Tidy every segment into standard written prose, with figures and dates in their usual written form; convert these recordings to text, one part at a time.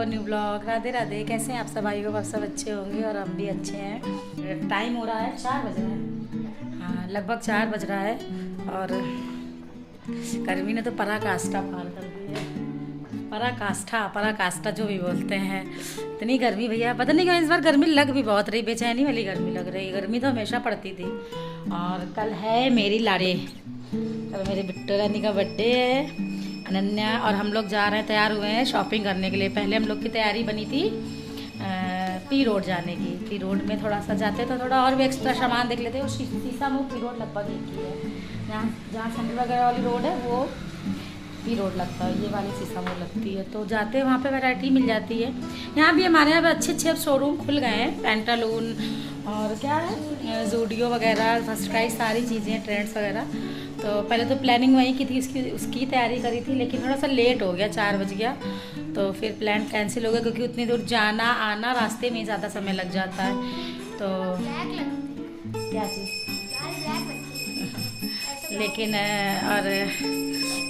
Our new blog. Radhe Radhe. कैसे हैं आप सब? भाई को आप सब अच्छे होंगे और हम भी अच्छे हैं। टाइम हो रहा है 4 बज रहे हैं, हाँ लगभग 4 बज रहा है और गर्मी ने तो पराकाष्ठा पार कर दी है। पराकाष्ठा जो भी बोलते हैं, इतनी गर्मी भैया, पता नहीं क्यों इस बार गर्मी लग भी बहुत रही, बेचैनी वाली गर्मी लग रही। गर्मी तो हमेशा पड़ती थी। और कल है मेरी लाड़े, कल मेरे बिट्टू रानी का बर्थडे है, अनन्या, और हम लोग जा रहे हैं, तैयार हुए हैं शॉपिंग करने के लिए। पहले हम लोग की तैयारी बनी थी पी रोड जाने की। पी रोड में थोड़ा सा जाते तो थोड़ा और भी एक्स्ट्रा सामान देख लेते। वो शीशा मुँह पी रोड लगभग एक ही है, जहाँ सेंटर वगैरह वाली रोड है वो पी रोड लगता है, ये वाली शीशा मुँह लगती है। तो जाते हैं वहाँ पे वैरायटी मिल जाती है। यहाँ भी हमारे यहाँ पे अच्छे अच्छे अब शोरूम खुल गए हैं, पेंटालून और क्या है जूडियो वगैरह, फर्स्ट क्राई, सारी चीज़ें, ट्रेंड्स वगैरह। तो पहले तो प्लानिंग वहीं की थी, उसकी तैयारी करी थी, लेकिन थोड़ा सा लेट हो गया, 4 बज गया, तो फिर प्लान कैंसिल हो गया क्योंकि उतनी दूर जाना आना रास्ते में ज़्यादा समय लग जाता है। तो क्या चीज़ लेकिन और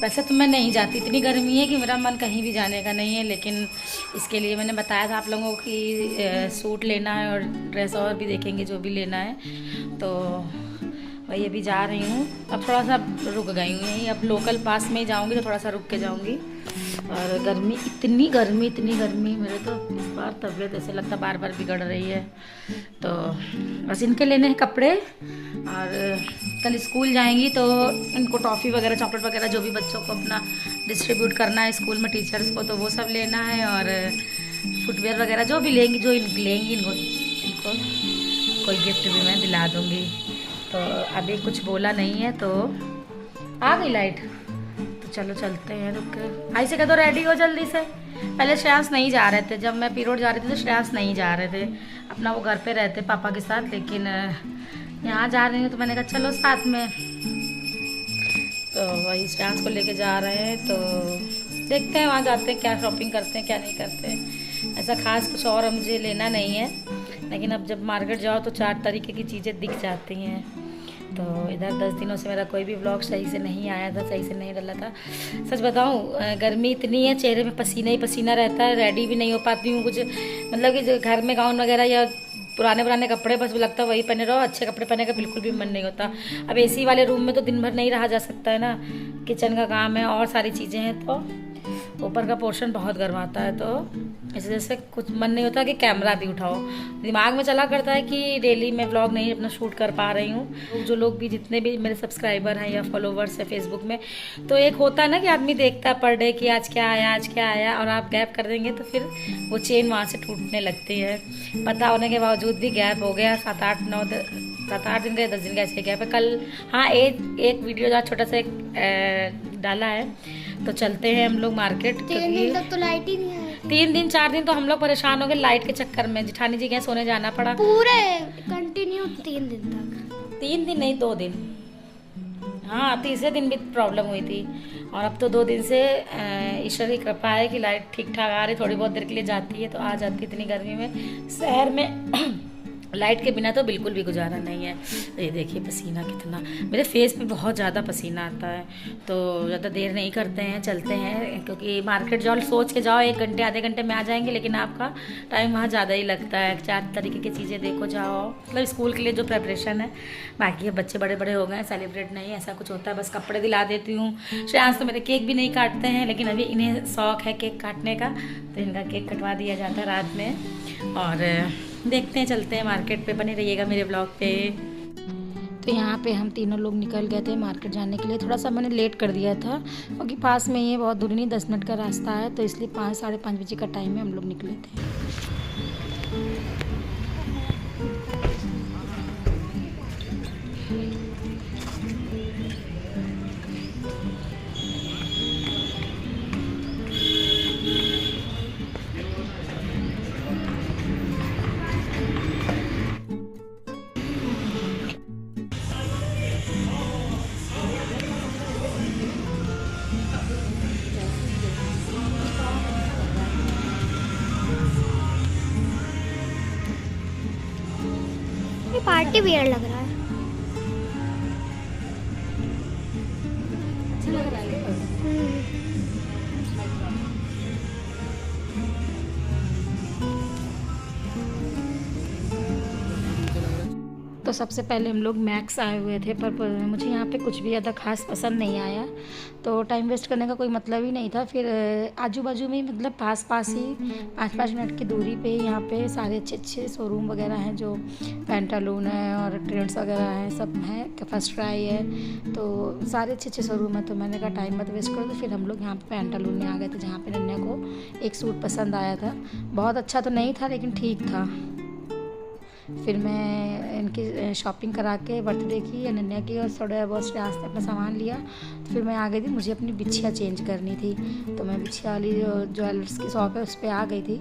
वैसे तो मैं नहीं जाती, इतनी गर्मी है कि मेरा मन कहीं भी जाने का नहीं है, लेकिन इसके लिए मैंने बताया था आप लोगों की सूट लेना है और ड्रेस और भी देखेंगे जो भी लेना है। तो वही अभी जा रही हूँ, अब थोड़ा सा रुक गई हूँ यहीं, अब लोकल पास में ही जाऊँगी तो थोड़ा सा रुक के जाऊँगी। और गर्मी, इतनी गर्मी, मेरे तो इस बार तबीयत ऐसे लगता बार बार बिगड़ रही है। तो बस इनके लेने हैं कपड़े, और कल स्कूल जाएंगी तो इनको टॉफ़ी वगैरह, चॉकलेट वगैरह जो भी बच्चों को अपना डिस्ट्रीब्यूट करना है स्कूल में टीचर्स को, तो वो सब लेना है। और फुटवेयर वगैरह जो भी लेंगी, जो लेंगी इनको कोई गिफ्ट भी मैं दिला दूँगी। तो अभी कुछ बोला नहीं है, तो आ गई लाइट, तो चलो चलते हैं। रुक के आई से कह दो रेडी हो जल्दी से। पहले श्रेयांश नहीं जा रहे थे, जब मैं पी रोड जा रही थी तो श्रेयांश नहीं जा रहे थे, अपना वो घर पे रहते पापा के साथ, लेकिन यहाँ जा रही हूँ तो मैंने कहा चलो साथ में। तो वही श्रेयांश को लेके जा रहे हैं, तो देखते हैं वहाँ जाते हैं क्या शॉपिंग करते हैं क्या नहीं करते हैं। ऐसा खास कुछ और मुझे लेना नहीं है, लेकिन अब जब मार्केट जाओ तो 4 तरीके की चीज़ें दिख जाती हैं। तो इधर 10 दिनों से मेरा कोई भी व्लॉग सही से नहीं आया था, सही से नहीं डला था। सच बताऊं, गर्मी इतनी है, चेहरे में पसीना ही पसीना रहता है, रेडी भी नहीं हो पाती हूँ कुछ, मतलब कि घर में गाउन वगैरह या पुराने कपड़े बस लगता है वही पहने रहो, अच्छे कपड़े पहने का बिल्कुल भी मन नहीं होता। अब एसी वाले रूम में तो दिन भर नहीं रहा जा सकता है ना, किचन का काम है और सारी चीज़ें हैं, तो ऊपर का पोर्शन बहुत गर्म आता है, तो इस वजह से कुछ मन नहीं होता कि कैमरा भी उठाओ। दिमाग में चला करता है कि डेली मैं व्लॉग नहीं अपना शूट कर पा रही हूँ। जो लोग भी, जितने भी मेरे सब्सक्राइबर हैं या फॉलोवर्स हैं फेसबुक में, तो एक होता है ना कि आदमी देखता है पर डे कि आज क्या आया, और आप गैप कर देंगे तो फिर वो चेन वहाँ से टूटने लगती है। पता होने के बावजूद भी गैप हो गया, 7-8 दिन का, 10 दिन का ऐसे गैप है। कल हाँ एक वीडियो जहाँ छोटा सा एक डाला है। तो चलते हैं हम लोग मार्केट, 3 दिन तक तो लाइट ही नहीं आई। 3 दिन 4 दिन तो हम लोग परेशान हो गए लाइट के चक्कर में। जिठानी जी के सोने जाना पड़ा पूरे कंटिन्यू 3 दिन तक। 3 दिन नहीं 2 दिन, हाँ तीसरे दिन भी प्रॉब्लम हुई थी। और अब तो 2 दिन से ईश्वर की कृपा है कि लाइट ठीक ठाक आ रही, थोड़ी बहुत देर के लिए जाती है तो आ जाती। इतनी गर्मी में शहर में लाइट के बिना तो बिल्कुल भी गुजारा नहीं है। ये देखिए पसीना कितना, मेरे फेस पे बहुत ज़्यादा पसीना आता है। तो ज़्यादा देर नहीं करते हैं, चलते हैं, क्योंकि मार्केट जाओ सोच के जाओ 1 घंटे आधे घंटे में आ जाएंगे, लेकिन आपका टाइम वहाँ ज़्यादा ही लगता है। 4 तरीके की चीज़ें देखो जाओ, मतलब स्कूल के लिए जो प्रेपरेशन है। बाकी अब बच्चे बड़े हो गए, सेलिब्रेट नहीं ऐसा कुछ होता है, बस कपड़े दिला देती हूँ। श्रेयांश तो मेरे केक भी नहीं काटते हैं, लेकिन अभी इन्हें शौक़ है केक काटने का, तो इनका केक कटवा दिया जाता है रात में। और देखते हैं, चलते हैं मार्केट पे, बने रहिएगा मेरे ब्लॉग पे। तो यहाँ पे हम तीनों लोग निकल गए थे मार्केट जाने के लिए। थोड़ा सा मैंने लेट कर दिया था क्योंकि पास में ही है, बहुत दूर नहीं, 10 मिनट का रास्ता है, तो इसलिए 5-5:30 बजे का टाइम में हम लोग निकले थे। पार्टी वियर लग रहा है। अच्छा लग रहा है। तो सबसे पहले हम लोग मैक्स आए हुए थे, पर मुझे यहाँ पे कुछ भी ज़्यादा खास पसंद नहीं आया, तो टाइम वेस्ट करने का कोई मतलब ही नहीं था। फिर आजू बाजू में ही, मतलब पास पास ही 5-5 मिनट की दूरी पे ही यहाँ पे सारे अच्छे शोरूम वगैरह हैं, जो पैंटालून है और ट्रेंड्स वगैरह हैं, सब हैं, फर्स्ट क्राई है, तो सारे अच्छे शोरूम हैं। तो मैंने कहा टाइम मत वेस्ट करो, तो फिर हम लोग यहाँ पे पैंटालून में आ गए थे, जहाँ पे नन्या को एक सूट पसंद आया था। बहुत अच्छा तो नहीं था लेकिन ठीक था। फिर मैं इनकी शॉपिंग करा के बर्थडे की, अनन्या की, और थोड़ा बहुत श्रेयांस ने अपना सामान लिया। तो फिर मैं आ गई थी, मुझे अपनी बिछिया चेंज करनी थी, तो मैं बिछिया वाली जो ज्वेलर्स की शॉप है उस पर आ गई थी।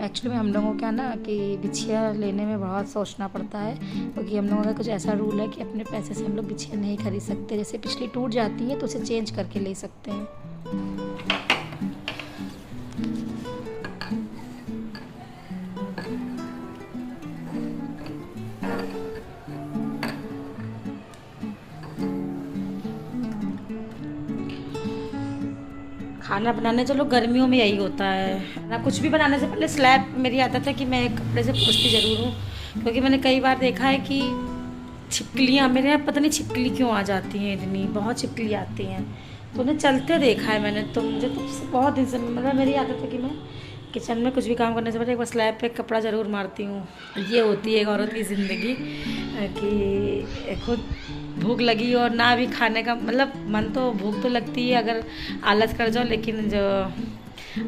एक्चुअली में हम लोगों का ना कि बिछिया लेने में बहुत सोचना पड़ता है, क्योंकि हम लोगों का कुछ ऐसा रूल है कि अपने पैसे से हम लोग बिछिया नहीं खरीद सकते। जैसे पिछली टूट जाती है तो उसे चेंज करके ले सकते हैं। खाना बनाने चलो, गर्मियों में यही होता है ना, कुछ भी बनाने से पहले स्लैब, मेरी आदत है कि मैं एक कपड़े से पोंछती ज़रूर हूँ, क्योंकि मैंने कई बार देखा है कि छिपकलियाँ, मेरे यहाँ पता नहीं छिपकली क्यों आ जाती हैं, इतनी बहुत छिपकली आती हैं, तो उन्हें चलते देखा है मैंने। तो मुझे तो बहुत दिन से, मतलब मेरी आदत है कि मैं किचन में कुछ भी काम करने से पहले एक बार स्लैब पे कपड़ा ज़रूर मारती हूँ। ये होती है एक औरत की ज़िंदगी, कि खुद भूख लगी और ना भी खाने का, मतलब मन तो भूख तो लगती है अगर आलस कर जाओ, लेकिन जो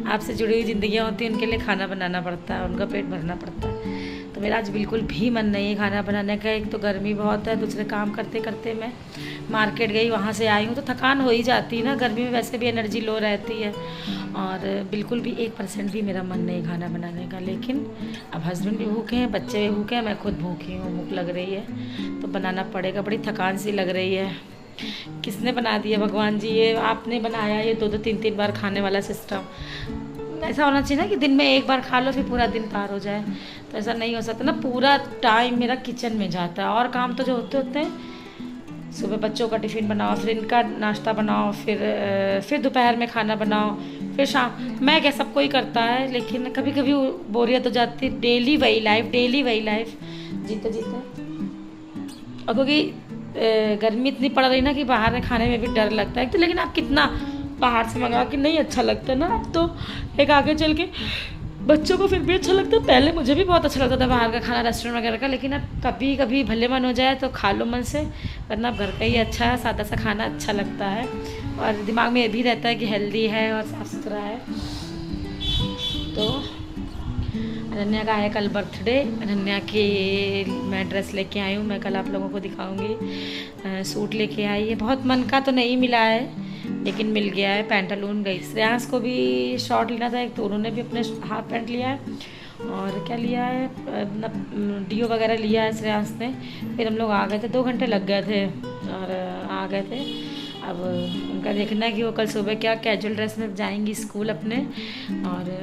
आपसे जुड़ी हुई ज़िंदगियाँ होती हैं उनके लिए खाना बनाना पड़ता है, उनका पेट भरना पड़ता है। तो मेरा आज बिल्कुल भी मन नहीं है खाना बनाने का। एक तो गर्मी बहुत है, दूसरे काम करते करते मैं मार्केट गई, वहाँ से आई हूँ, तो थकान हो ही जाती है ना, गर्मी में वैसे भी एनर्जी लो रहती है, और बिल्कुल भी 1% भी मेरा मन नहीं खाना बनाने का। लेकिन अब हस्बैंड भी भूखे हैं, बच्चे भी भूखे हैं, मैं खुद भूखी हूँ, भूख लग रही है तो बनाना पड़ेगा। बड़ी थकान सी लग रही है। किसने बना दिया भगवान जी, ये आपने बनाया ये 2-2 3-3 बार खाने वाला सिस्टम। ऐसा होना चाहिए ना कि दिन में एक बार खा लो फिर पूरा दिन पार हो जाए, तो ऐसा नहीं हो सकता ना। पूरा टाइम मेरा किचन में जाता है, और काम तो जो होते हैं, सुबह बच्चों का टिफ़िन बनाओ, फिर इनका नाश्ता बनाओ, फिर दोपहर में खाना बनाओ, फिर शाम। मैं क्या, सबको ही करता है, लेकिन कभी कभी बोरियत हो जाती है। डेली वही लाइफ जीते जीते। और क्योंकि गर्मी इतनी पड़ रही ना कि बाहर खाने में भी डर लगता है, तो लेकिन आप कितना बाहर से मंगा के नहीं अच्छा लगता ना। अब तो एक आगे चल के बच्चों को फिर भी अच्छा लगता है। पहले मुझे भी बहुत अच्छा लगता था बाहर का खाना, रेस्टोरेंट वगैरह का, लेकिन अब कभी कभी भले मन हो जाए तो खा लो मन से, वरना घर का ही अच्छा है, सादा सा खाना अच्छा लगता है, और दिमाग में ये भी रहता है कि हेल्दी है और साफ़ सुथरा है। तो अनन्या का है कल बर्थडे। अनन्या की मैं ड्रेस लेके आई हूँ, मैं कल आप लोगों को दिखाऊंगी। सूट लेके आई है, बहुत मन का तो नहीं मिला है लेकिन मिल गया है। पैंटालून गई, श्रेयांस को भी शॉर्ट लेना था एक, तो उन्होंने भी अपने हाफ पैंट लिया है, और क्या लिया है, अपना डीओ वगैरह लिया है श्रेयांस ने। फिर हम लोग आ गए थे, 2 घंटे लग गए थे और आ गए थे। अब उनका देखना है कि वो कल सुबह क्या कैजुअल ड्रेस में जाएंगी स्कूल अपने, और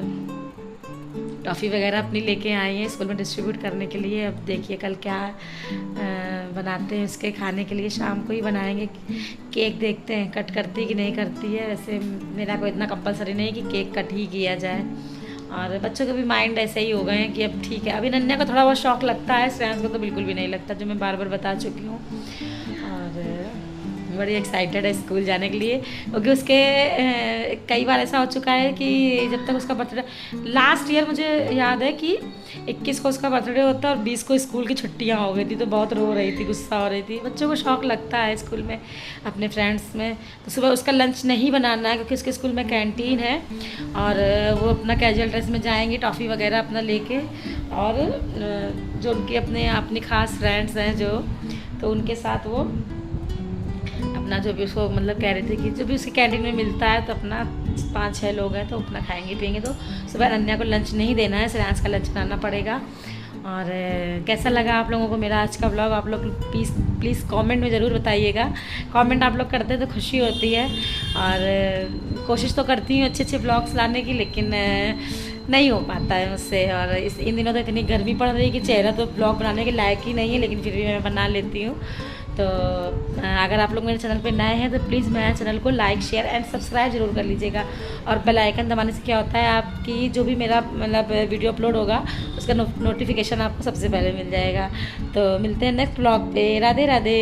टॉफ़ी वगैरह अपनी लेके आई हैं स्कूल में डिस्ट्रीब्यूट करने के लिए। अब देखिए कल क्या बनाते हैं उसके खाने के लिए, शाम को ही बनाएंगे। केक देखते हैं कट करती है कि नहीं करती है। वैसे मेरा कोई इतना कंपलसरी नहीं कि केक कट ही किया जाए, और बच्चों के भी माइंड ऐसे ही हो गए हैं कि अब ठीक है। अभी नन्या को थोड़ा बहुत शौक लगता है, श्रेयांस को तो बिल्कुल भी नहीं लगता, जो मैं बार बार बता चुकी हूँ। और बड़ी एक्साइटेड है स्कूल जाने के लिए, क्योंकि उसके कई बार ऐसा हो चुका है कि जब तक उसका बर्थडे, लास्ट ईयर मुझे याद है कि 21 को उसका बर्थडे होता और 20 को स्कूल की छुट्टियां हो गई थी, तो बहुत रो रही थी, गुस्सा हो रही थी। बच्चों को शौक़ लगता है स्कूल में अपने फ्रेंड्स में। तो सुबह उसका लंच नहीं बनाना है, क्योंकि उसके स्कूल में कैंटीन है, और वो अपना कैजुअल ड्रेस में जाएंगी, टॉफ़ी वगैरह अपना लेके, और जो उनके अपनी खास फ्रेंड्स हैं जो, तो उनके साथ वो अपना जो भी उसको मतलब कह रहे थे कि जो भी उसकी कैंटीन में मिलता है, तो अपना 5-6 लोग हैं तो अपना खाएंगे पिएंगे। तो सुबह अनन्या को लंच नहीं देना है, श्रेयांस का लंच बनाना पड़ेगा। और कैसा लगा आप लोगों को मेरा आज का व्लॉग, आप लोग प्लीज़ कमेंट में ज़रूर बताइएगा। कमेंट आप लोग करते हैं तो खुशी होती है, और कोशिश तो करती हूँ अच्छे व्लॉग्स लाने की, लेकिन नहीं हो पाता है मुझसे। और इन दिनों तो इतनी गर्मी पड़ रही है कि चेहरा तो ब्लॉग बनाने के लायक ही नहीं है, लेकिन फिर भी मैं बना लेती हूँ। तो अगर आप लोग मेरे चैनल पे नए हैं तो प्लीज़ मेरे चैनल को लाइक शेयर एंड सब्सक्राइब जरूर कर लीजिएगा। और बेल आइकन दबाने से क्या होता है, आपकी जो भी मेरा मतलब वीडियो अपलोड होगा उसका नोटिफिकेशन आपको सबसे पहले मिल जाएगा। तो मिलते हैं नेक्स्ट ब्लॉग पे। राधे राधे।